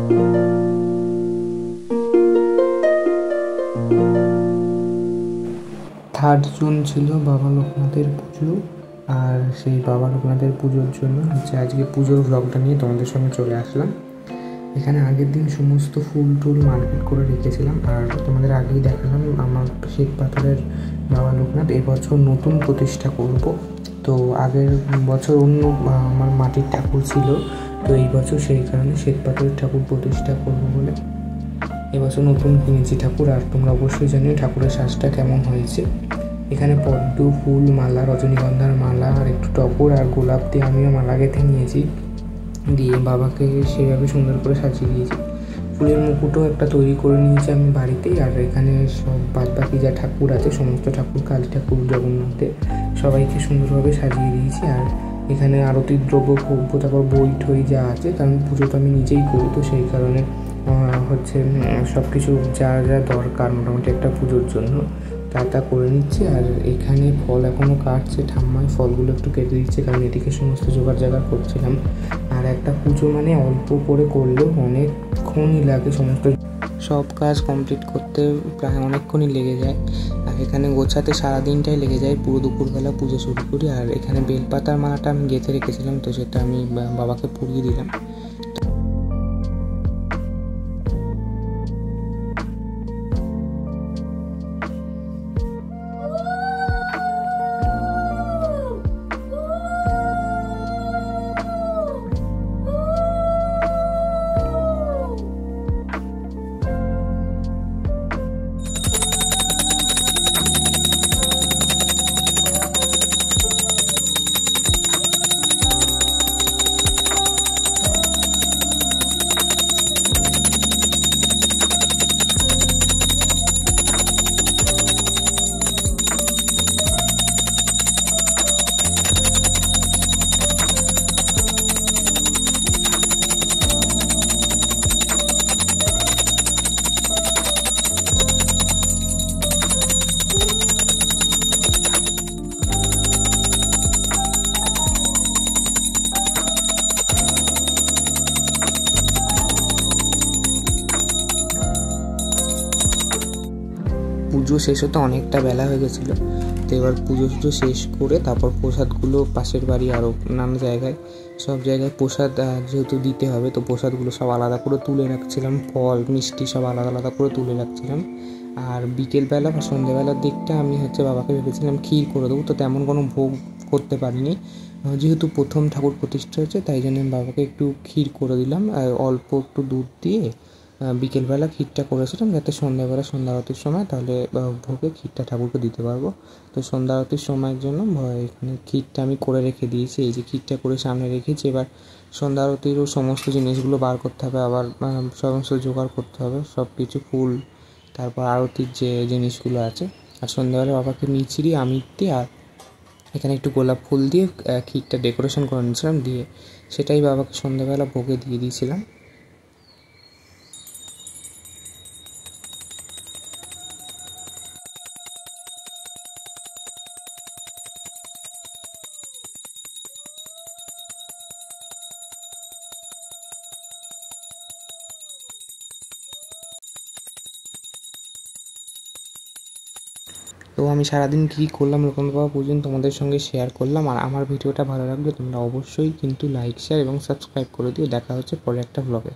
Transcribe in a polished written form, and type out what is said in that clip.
3 June ছিল বাবা লোকনাথের পুজো। আর সেই বাবা লোকনাথের পুজোর জন্য আজকে পুজোর ব্লগটা নিয়ে তোমাদের সঙ্গে চলে আসলাম। এখানে আগের দিন সমস্ত ফুল টুল মার্কেট করে রেখেছিলাম। আর তোমাদের আগেই দেখালাম আমার শ্বেত পাথরের বাবা লোকনাথ এবছর নতুন প্রতিষ্ঠা করব। তো আগের বছর অন্য আমার মাটির ঠাকুর ছিল, তো এই বছর সেই কারণে শ্বেত পাথরের ঠাকুর প্রতিষ্ঠা করব বলে এবছর নতুন কিনেছি ঠাকুর। আর তোমরা অবশ্যই জানিও ঠাকুরের সাজটা কেমন হয়েছে। এখানে পদ্ম ফুল, মালা, রজনীগন্ধার মালা আর একটু টগর আর গোলাপ দিয়ে আমিও মালা গেঁথে নিয়েছি, দিয়ে বাবাকে সেভাবে সুন্দর করে সাজিয়ে দিয়েছি। ফুলের মুকুটও একটা তৈরি করে নিয়েছি আমি বাড়িতেই। আর এখানে সব বাদবাকি যা ঠাকুর আছে সমস্ত ঠাকুর, কালী ঠাকুর, জগন্নাথের সবাইকে সুন্দরভাবে সাজিয়ে দিয়েছি। আর এখানে আরতির দ্রব্য, ভোগ্য, তারপর বই ঠই যা আছে, কারণ পুজো তো আমি নিজেই করি, তো সেই কারণে সব কিছু যা যা দরকার মোটামুটি একটা পুজোর জন্য তা করে নিচ্ছি। আর এখানে ফল এখনও কাটছে ঠাম্মায়, ফলগুলো একটু কেটে দিচ্ছে, কারণ এদিকে সমস্ত জোগাড় জাগাড় করছিলাম। আর একটা পুজো মানে অল্প করে করলেও অনেকক্ষণই লাগে, সমস্ত সব কাজ কমপ্লিট করতে প্রায় অনেকক্ষণই লেগে যায়। আর এখানে গোছাতে সারাদিনটাই লেগে যায়, পুরো দুপুরবেলা পুজো শুরু করি। আর এখানে বেলপাতার মালাটা আমি গেঁথে রেখেছিলাম, তো সেটা আমি বাবাকে পুড়িয়ে দিলাম। পুজো শেষ হতে অনেকটা বেলা হয়ে গেছিলো, তো এবার পুজো শেষ করে তারপর প্রসাদগুলো পাশের বাড়ি আরও নানা জায়গায় সব জায়গায় প্রসাদ যেহেতু দিতে হবে, তো প্রসাদগুলো সব আলাদা করে তুলে রাখছিলাম, ফল মিষ্টি সব আলাদা আলাদা করে তুলে রাখছিলাম। আর বিকেলবেলা বা সন্ধ্যেবেলার দিকটা আমি বাবাকে ভেবেছিলাম ক্ষীর করে দেবো, তো তেমন কোনো ভোগ করতে পারিনি, যেহেতু প্রথম ঠাকুর প্রতিষ্ঠা হয়েছে তাই জন্য আমি বাবাকে একটু ক্ষীর করে দিলাম। অল্প একটু দুধ দিয়ে বিকেলবেলা ক্ষীরটা করেছিলাম, যাতে সন্ধ্যা আরতির সময় তাহলে ভোগে ক্ষীরটা ঠাকুরকে দিতে পারবো। তো সন্ধ্যা আরতির সময়ের জন্য এখানে ক্ষীরটা আমি করে রেখে দিয়েছি, এই যে ক্ষীরটা করে সামনে রেখেছি। এবার সন্ধ্যা আরতিরও সমস্ত জিনিসগুলো বার করতে হবে, আবার সমস্ত জোগাড় করতে হবে, সব কিছু ফুল, তারপর আরতির যে জিনিসগুলো আছে। আর সন্ধ্যাবেলা বাবাকে মিছরি, আমিত্তি আর এখানে একটু গোলাপ ফুল দিয়ে ক্ষীরটা ডেকোরেশন করে নিয়েছিলাম, দিয়ে সেটাই বাবাকে সন্ধ্যাবেলা ভোগে দিয়ে দিয়েছিলাম। তো আমি সারাদিন কী করলাম লোকনাথ বাবা পুজো তোমাদের সঙ্গে শেয়ার করলাম। আর আমার ভিডিওটা ভালো লাগলে তোমরা অবশ্যই কিন্তু লাইক, শেয়ার এবং সাবস্ক্রাইব করে দিও। দেখা হচ্ছে পরে একটা ব্লগে।